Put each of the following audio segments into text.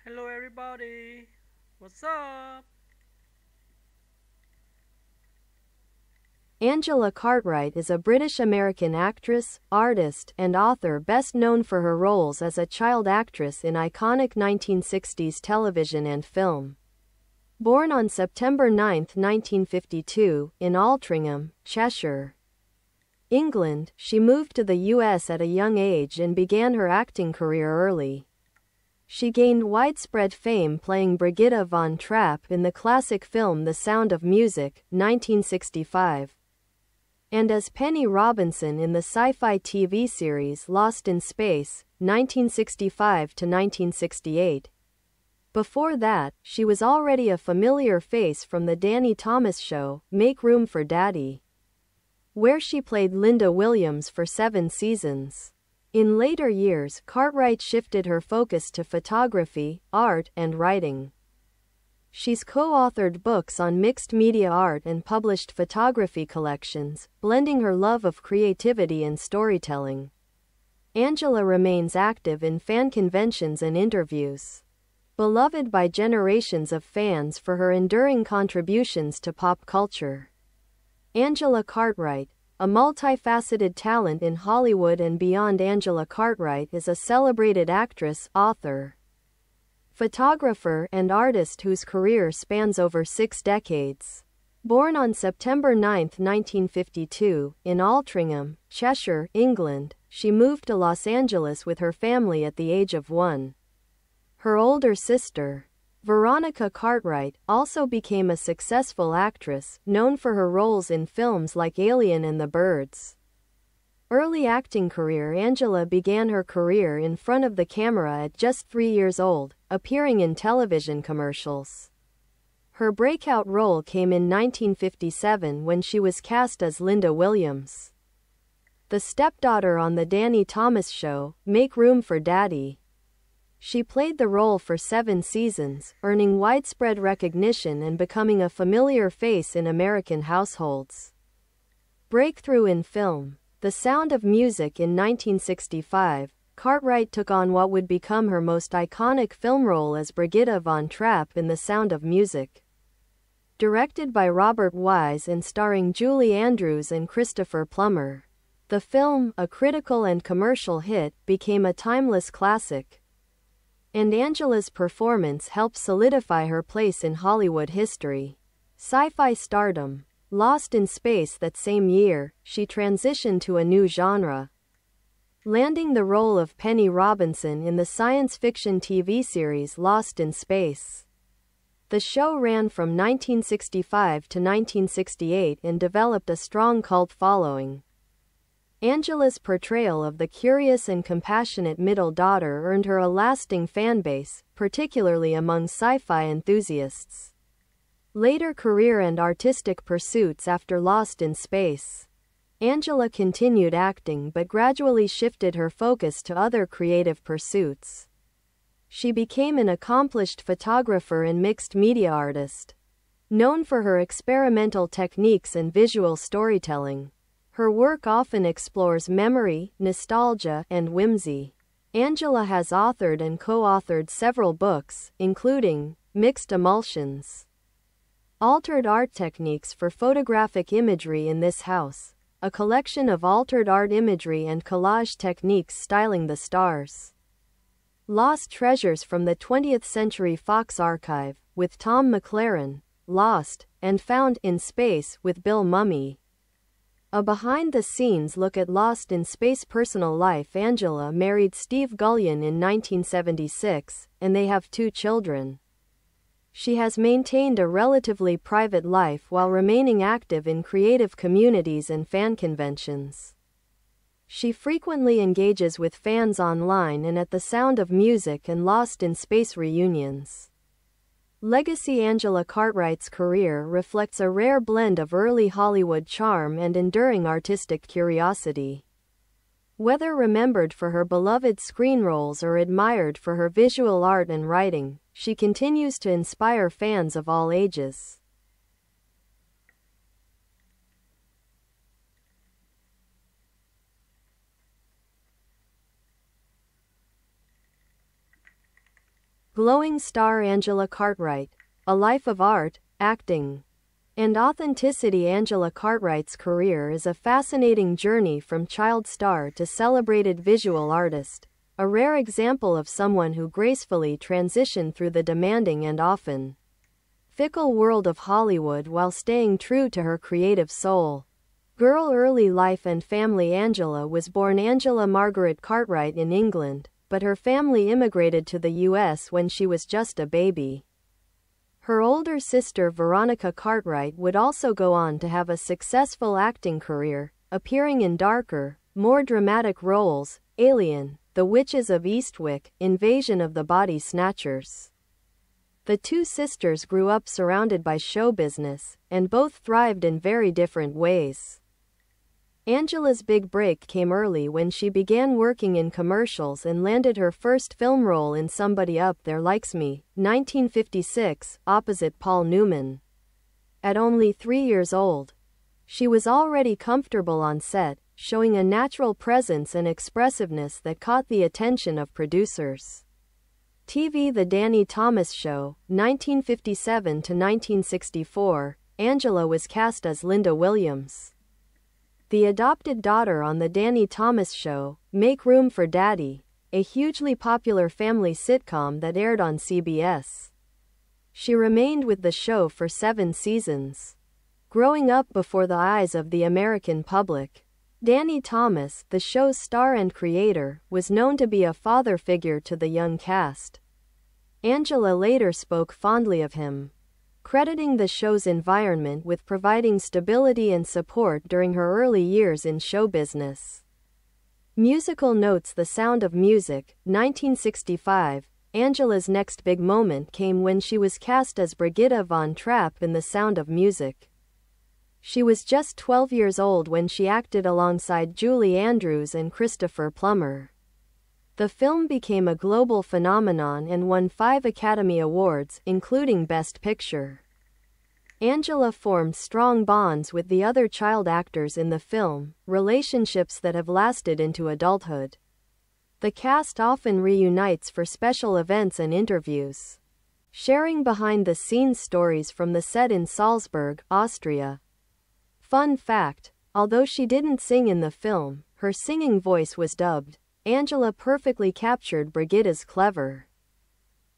Hello everybody, what's up? Angela Cartwright is a British-American actress, artist, and author best known for her roles as a child actress in iconic 1960s television and film. Born on September 9, 1952, in Altrincham, Cheshire, England, she moved to the US at a young age and began her acting career early. She gained widespread fame playing Brigitta von Trapp in the classic film The Sound of Music, 1965. And as Penny Robinson in the sci-fi TV series Lost in Space, 1965 to 1968. Before that, she was already a familiar face from the Danny Thomas show, Make Room for Daddy, where she played Linda Williams for 7 seasons. In later years, Cartwright shifted her focus to photography, art, and writing. She's co-authored books on mixed media art and published photography collections, blending her love of creativity and storytelling. Angela remains active in fan conventions and interviews. Beloved by generations of fans for her enduring contributions to pop culture. Angela Cartwright, a multifaceted talent in Hollywood and beyond. Angela Cartwright is a celebrated actress, author, photographer, and artist whose career spans over 6 decades. Born on September 9, 1952, in Altrincham, Cheshire, England, she moved to Los Angeles with her family at the age of 1. Her older sister, Veronica Cartwright, also became a successful actress, known for her roles in films like Alien and The Birds. Early acting career. Angela began her career in front of the camera at just 3 years old, appearing in television commercials. Her breakout role came in 1957 when she was cast as Linda Williams, the stepdaughter on the Danny Thomas show, Make Room for Daddy. She played the role for 7 seasons, earning widespread recognition and becoming a familiar face in American households. Breakthrough in film. The Sound of Music. In 1965, Cartwright took on what would become her most iconic film role as Brigitta von Trapp in The Sound of Music. Directed by Robert Wise and starring Julie Andrews and Christopher Plummer, the film, a critical and commercial hit, became a timeless classic. And Angela's performance helped solidify her place in Hollywood history. Sci-fi stardom. Lost in Space. That same year, she transitioned to a new genre, landing the role of Penny Robinson in the science fiction TV series Lost in Space. The show ran from 1965 to 1968 and developed a strong cult following. Angela's portrayal of the curious and compassionate middle daughter earned her a lasting fanbase, particularly among sci-fi enthusiasts. Later career and artistic pursuits. After Lost in Space, Angela continued acting but gradually shifted her focus to other creative pursuits. She became an accomplished photographer and mixed media artist, known for her experimental techniques and visual storytelling. Her work often explores memory, nostalgia, and whimsy. Angela has authored and co-authored several books, including Mixed Emulsions, Altered Art Techniques for Photographic Imagery in This House, a collection of altered art imagery and collage techniques styling the stars. Lost Treasures from the 20th Century Fox Archive, with Tom McLaren, Lost and Found in Space with Bill Mumy. A behind-the-scenes look at Lost in Space personal life. Angela married Steve Gullion in 1976, and they have 2 children. She has maintained a relatively private life while remaining active in creative communities and fan conventions. She frequently engages with fans online and at the Sound of Music and Lost in Space reunions. Legacy. Angela Cartwright's career reflects a rare blend of early Hollywood charm and enduring artistic curiosity. Whether remembered for her beloved screen roles or admired for her visual art and writing, she continues to inspire fans of all ages. Glowing star Angela Cartwright. A life of art, acting, and authenticity. Angela Cartwright's career is a fascinating journey from child star to celebrated visual artist, a rare example of someone who gracefully transitioned through the demanding and often fickle world of Hollywood while staying true to her creative soul. Girl early life and family. Angela was born Angela Margaret Cartwright in England, but her family immigrated to the U.S. when she was just a baby. Her older sister Veronica Cartwright would also go on to have a successful acting career, appearing in darker, more dramatic roles: Alien, The Witches of Eastwick, Invasion of the Body Snatchers. The two sisters grew up surrounded by show business, and both thrived in very different ways. Angela's big break came early when she began working in commercials and landed her first film role in Somebody Up There Likes Me, 1956, opposite Paul Newman. At only 3 years old, she was already comfortable on set, showing a natural presence and expressiveness that caught the attention of producers. TV The Danny Thomas Show, 1957 to 1964, Angela was cast as Linda Williams, the adopted daughter on The Danny Thomas Show, Make Room for Daddy, a hugely popular family sitcom that aired on CBS. She remained with the show for 7 seasons. Growing up before the eyes of the American public, Danny Thomas, the show's star and creator, was known to be a father figure to the young cast. Angela later spoke fondly of him, crediting the show's environment with providing stability and support during her early years in show business. Musical notes. The Sound of Music, 1965. Angela's next big moment came when she was cast as Brigitta von Trapp in The Sound of Music. She was just 12 years old when she acted alongside Julie Andrews and Christopher Plummer. The film became a global phenomenon and won 5 Academy Awards, including Best Picture. Angela formed strong bonds with the other child actors in the film, relationships that have lasted into adulthood. The cast often reunites for special events and interviews, sharing behind-the-scenes stories from the set in Salzburg, Austria. Fun fact: although she didn't sing in the film, her singing voice was dubbed. Angela perfectly captured Brigitta's clever,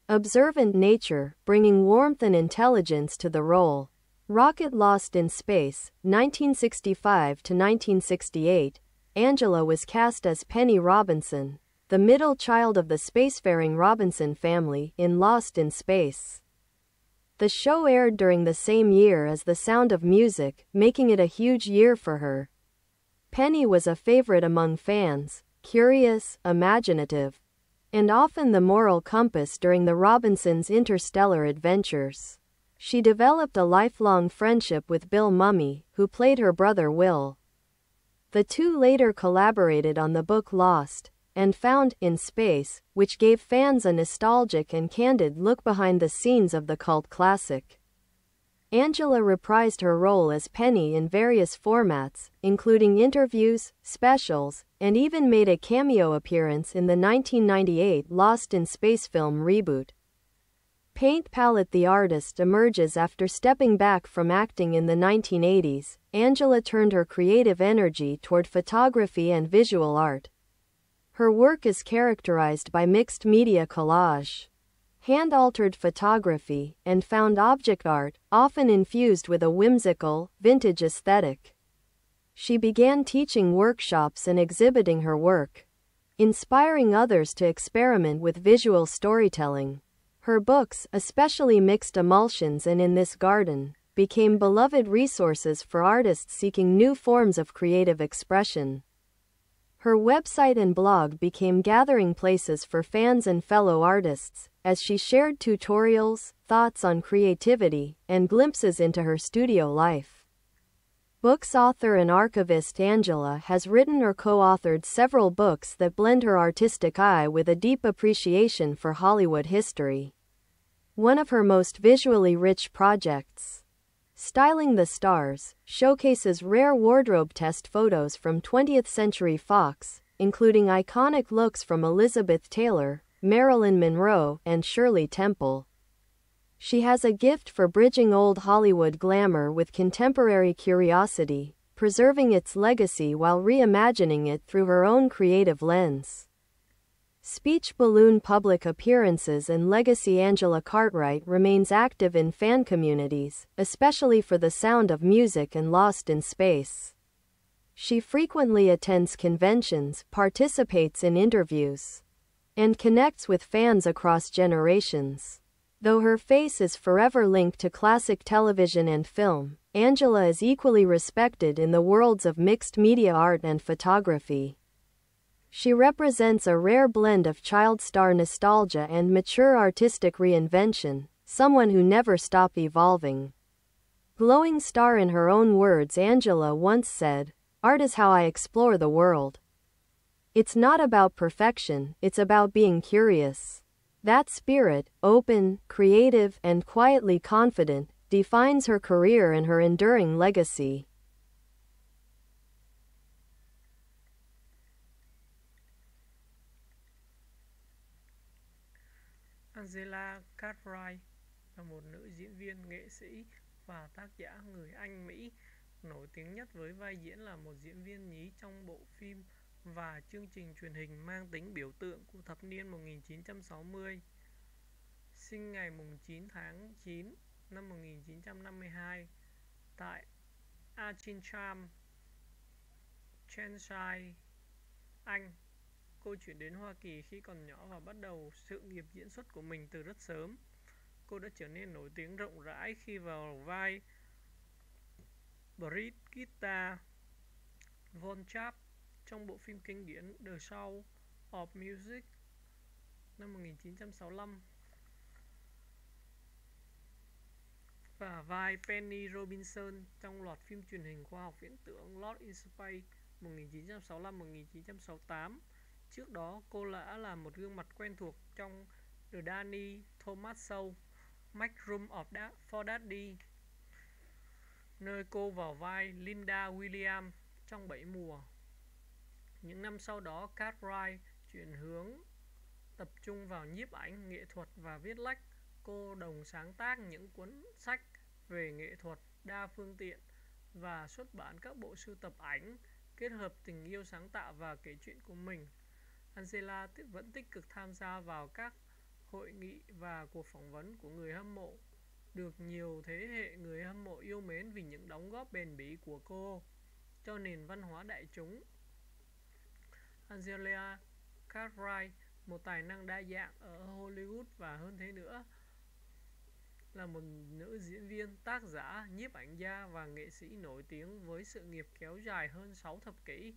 observant nature, bringing warmth and intelligence to the role. Rocket Lost in Space, 1965 to 1968. Angela was cast as Penny Robinson, the middle child of the spacefaring Robinson family, in Lost in Space. The show aired during the same year as The Sound of Music, making it a huge year for her. Penny was a favorite among fans, curious, imaginative, and often the moral compass during the Robinsons' interstellar adventures. She developed a lifelong friendship with Bill Mumy, who played her brother Will. The two later collaborated on the book Lost and Found in Space, which gave fans a nostalgic and candid look behind the scenes of the cult classic. Angela reprised her role as Penny in various formats, including interviews, specials, and even made a cameo appearance in the 1998 Lost in Space film reboot. Paint palette. The artist emerges after stepping back from acting in the 1980s. Angela turned her creative energy toward photography and visual art. Her work is characterized by mixed media collage, hand-altered photography, and found object art, often infused with a whimsical, vintage aesthetic. She began teaching workshops and exhibiting her work, inspiring others to experiment with visual storytelling. Her books, especially Mixed Emulsions and In This Garden, became beloved resources for artists seeking new forms of creative expression. Her website and blog became gathering places for fans and fellow artists, as she shared tutorials, thoughts on creativity, and glimpses into her studio life. Books. Author and archivist Angela has written or co-authored several books that blend her artistic eye with a deep appreciation for Hollywood history. One of her most visually rich projects, Styling the Stars, showcases rare wardrobe test photos from 20th Century Fox, including iconic looks from Elizabeth Taylor, Marilyn Monroe, and Shirley Temple. She has a gift for bridging old Hollywood glamour with contemporary curiosity, preserving its legacy while reimagining it through her own creative lens. Speech balloon public appearances and legacy. Angela Cartwright remains active in fan communities, especially for The Sound of Music and Lost in Space. She frequently attends conventions, participates in interviews, and connects with fans across generations. Though her face is forever linked to classic television and film, Angela is equally respected in the worlds of mixed media art and photography. She represents a rare blend of child star nostalgia and mature artistic reinvention, someone who never stops evolving. Glowing star. In her own words, Angela once said, "Art is how I explore the world. It's not about perfection, it's about being curious." That spirit, open, creative, and quietly confident, defines her career and her enduring legacy. Angela Cartwright là một nữ diễn viên, nghệ sĩ và tác giả người Anh-Mỹ, nổi tiếng nhất với vai diễn là một diễn viên nhí trong bộ phim và chương trình truyền hình mang tính biểu tượng của thập niên 1960. Sinh ngày 9 tháng 9 năm 1952 tại Altrincham, Cheshire, Anh. Cô chuyển đến Hoa Kỳ khi còn nhỏ và bắt đầu sự nghiệp diễn xuất của mình từ rất sớm. Cô đã trở nên nổi tiếng rộng rãi khi vào vai Brigitta von Trapp trong bộ phim kinh điển The Sound of Music năm 1965 và vai Penny Robinson trong loạt phim truyền hình khoa học viễn tưởng Lost in Space 1965-1968. Trước đó, cô đã là một gương mặt quen thuộc trong The Danny Thomas Show, Make Room for Daddy, nơi cô vào vai Linda Williams trong 7 mùa. Những năm sau đó, Cartwright chuyển hướng tập trung vào nhiếp ảnh, nghệ thuật và viết lách. Cô đồng sáng tác những cuốn sách về nghệ thuật đa phương tiện và xuất bản các bộ sưu tập ảnh, kết hợp tình yêu sáng tạo và kể chuyện của mình. Angela vẫn tích cực tham gia vào các hội nghị và cuộc phỏng vấn của người hâm mộ, được nhiều thế hệ người hâm mộ yêu mến vì những đóng góp bền bỉ của cô cho nền văn hóa đại chúng. Angela Cartwright, một tài năng đa dạng ở Hollywood và hơn thế nữa, là một nữ diễn viên, tác giả, nhiếp ảnh gia và nghệ sĩ nổi tiếng với sự nghiệp kéo dài hơn 6 thập kỷ.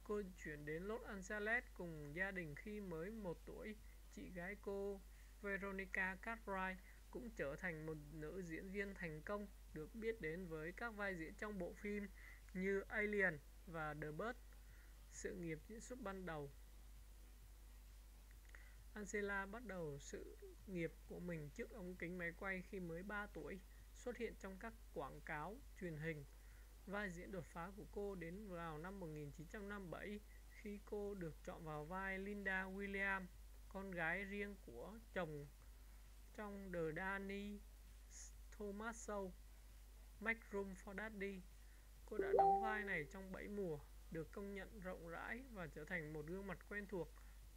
Cô chuyển đến Los Angeles cùng gia đình khi mới 1 tuổi. Chị gái cô, Veronica Cartwright, cũng trở thành một nữ diễn viên thành công, được biết đến với các vai diễn trong bộ phim như Alien và The Bird. Sự nghiệp diễn xuất ban đầu. Angela bắt đầu sự nghiệp của mình trước ống kính máy quay khi mới 3 tuổi, xuất hiện trong các quảng cáo truyền hình. Vai diễn đột phá của cô đến vào năm 1957 khi cô được chọn vào vai Linda Williams, con gái riêng của chồng trong The Danny Thomas Show, Make Room for Daddy. Cô đã đóng vai này trong 7 mùa, được công nhận rộng rãi và trở thành một gương mặt quen thuộc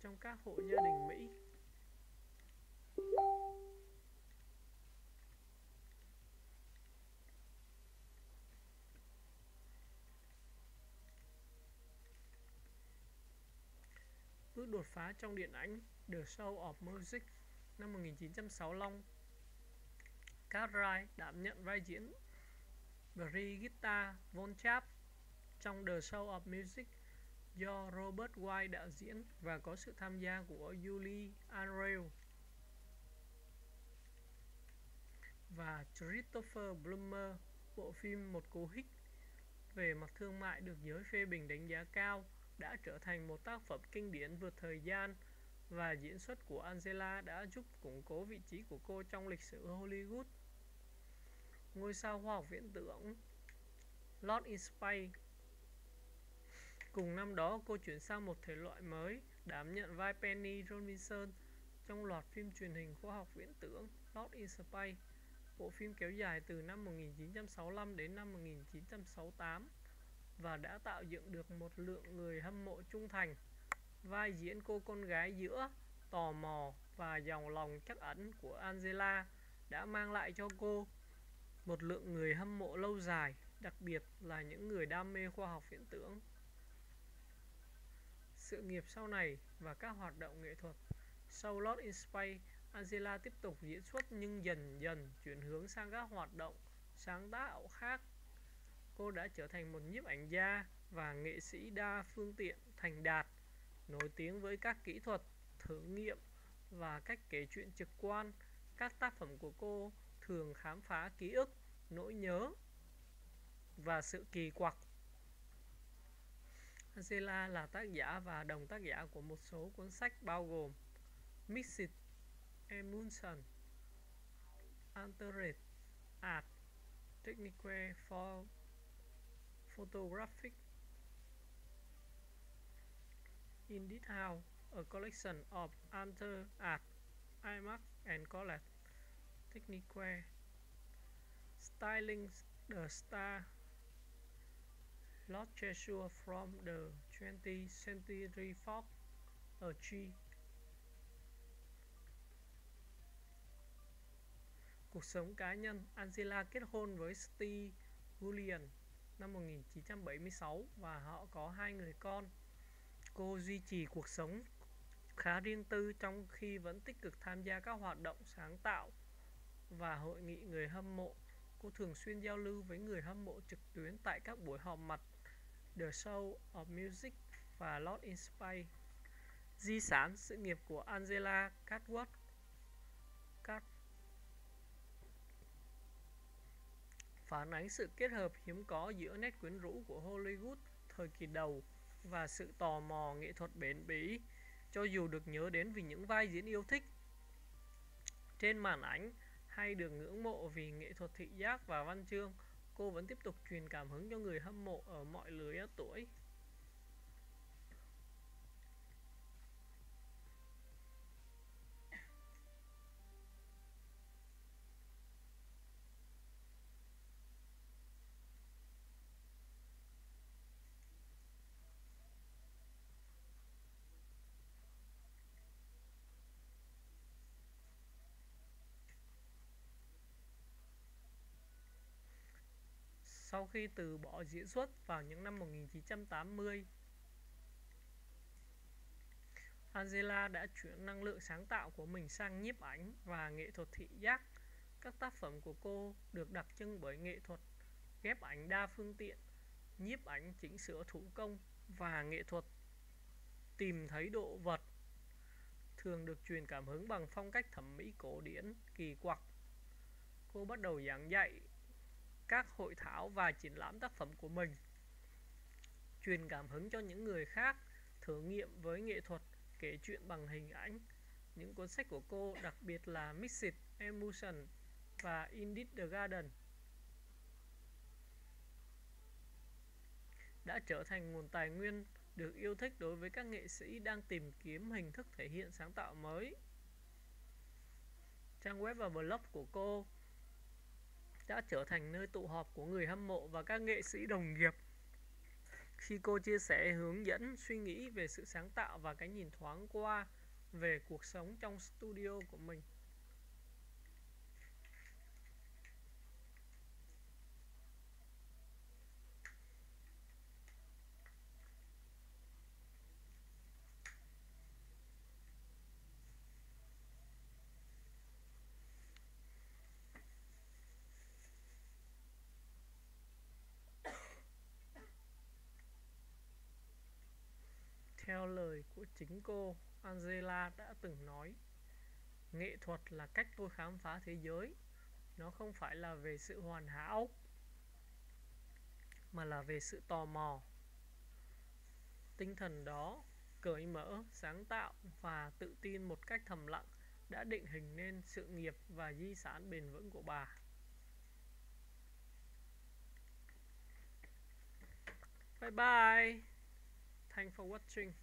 trong các hộ gia đình Mỹ. Bước đột phá trong điện ảnh The Sound of Music năm 1965, Cartwright đảm nhận vai diễn Brigitta von Trapp trong The Sound of Music do Robert White đạo diễn và có sự tham gia của Julie Andrews và Christopher Plummer. Bộ phim, một cú hích về mặt thương mại, được giới phê bình đánh giá cao, đã trở thành một tác phẩm kinh điển vượt thời gian, và diễn xuất của Angela đã giúp củng cố vị trí của cô trong lịch sử Hollywood. Ngôi sao khoa học viễn tưởng Lost in Space Cùng năm đó, cô chuyển sang một thể loại mới, đảm nhận vai Penny Robinson trong loạt phim truyền hình khoa học viễn tưởng Lost in Space. Bộ phim kéo dài từ năm 1965 đến năm 1968 và đã tạo dựng được một lượng người hâm mộ trung thành. Vai diễn cô con gái giữa tò mò và giàu lòng trắc ẩn của Angela đã mang lại cho cô một lượng người hâm mộ lâu dài, đặc biệt là những người đam mê khoa học viễn tưởng. Sự nghiệp sau này và các hoạt động nghệ thuật. Sau Lost in Space, Angela tiếp tục diễn xuất nhưng dần dần chuyển hướng sang các hoạt động sáng tạo khác. Cô đã trở thành một nhiếp ảnh gia và nghệ sĩ đa phương tiện thành đạt, nổi tiếng với các kỹ thuật, thử nghiệm và cách kể chuyện trực quan. Các tác phẩm của cô thường khám phá ký ức, nỗi nhớ và sự kỳ quặc. Angela là tác giả và đồng tác giả của một số cuốn sách bao gồm Mixed Emulsion, Altered Art, Technique for Photographic, In This House, a collection of Altered Art, IMAX and College, Technique, Styling the Star, Lost Cheshire from the 20th Century Fox, a G. Cuộc sống cá nhân. Angela kết hôn với Steve Julian năm 1976 và họ có 2 người con. Cô duy trì cuộc sống khá riêng tư trong khi vẫn tích cực tham gia các hoạt động sáng tạo và hội nghị người hâm mộ. Cô thường xuyên giao lưu với người hâm mộ trực tuyến tại các buổi họp mặt The Show of Music và Lost in Space. Di sản sự nghiệp của Angela Cartwright phản ánh sự kết hợp hiếm có giữa nét quyến rũ của Hollywood thời kỳ đầu và sự tò mò nghệ thuật bền bỉ. Cho dù được nhớ đến vì những vai diễn yêu thích trên màn ảnh hay được ngưỡng mộ vì nghệ thuật thị giác và văn chương, cô vẫn tiếp tục truyền cảm hứng cho người hâm mộ ở mọi lứa tuổi. Sau khi từ bỏ diễn xuất vào những năm 1980, Angela đã chuyển năng lượng sáng tạo của mình sang nhiếp ảnh và nghệ thuật thị giác. Các tác phẩm của cô được đặc trưng bởi nghệ thuật ghép ảnh đa phương tiện, nhiếp ảnh chỉnh sửa thủ công và nghệ thuật tìm thấy độ vật, thường được truyền cảm hứng bằng phong cách thẩm mỹ cổ điển kỳ quặc. Cô bắt đầu giảng dạy các hội thảo và triển lãm tác phẩm của mình, truyền cảm hứng cho những người khác thử nghiệm với nghệ thuật kể chuyện bằng hình ảnh. Những cuốn sách của cô, đặc biệt là Mixed Emulsion và In the Garden, đã trở thành nguồn tài nguyên được yêu thích đối với các nghệ sĩ đang tìm kiếm hình thức thể hiện sáng tạo mới. Trang web và blog của cô đã trở thành nơi tụ họp của người hâm mộ và các nghệ sĩ đồng nghiệp khi cô chia sẻ hướng dẫn suy nghĩ về sự sáng tạo và cái nhìn thoáng qua về cuộc sống trong studio của mình. Theo lời của chính cô, Angela đã từng nói, nghệ thuật là cách tôi khám phá thế giới. Nó không phải là về sự hoàn hảo, mà là về sự tò mò. Tinh thần đó, cởi mở, sáng tạo và tự tin một cách thầm lặng đã định hình nên sự nghiệp và di sản bền vững của bà. Bye bye! Thanks for watching.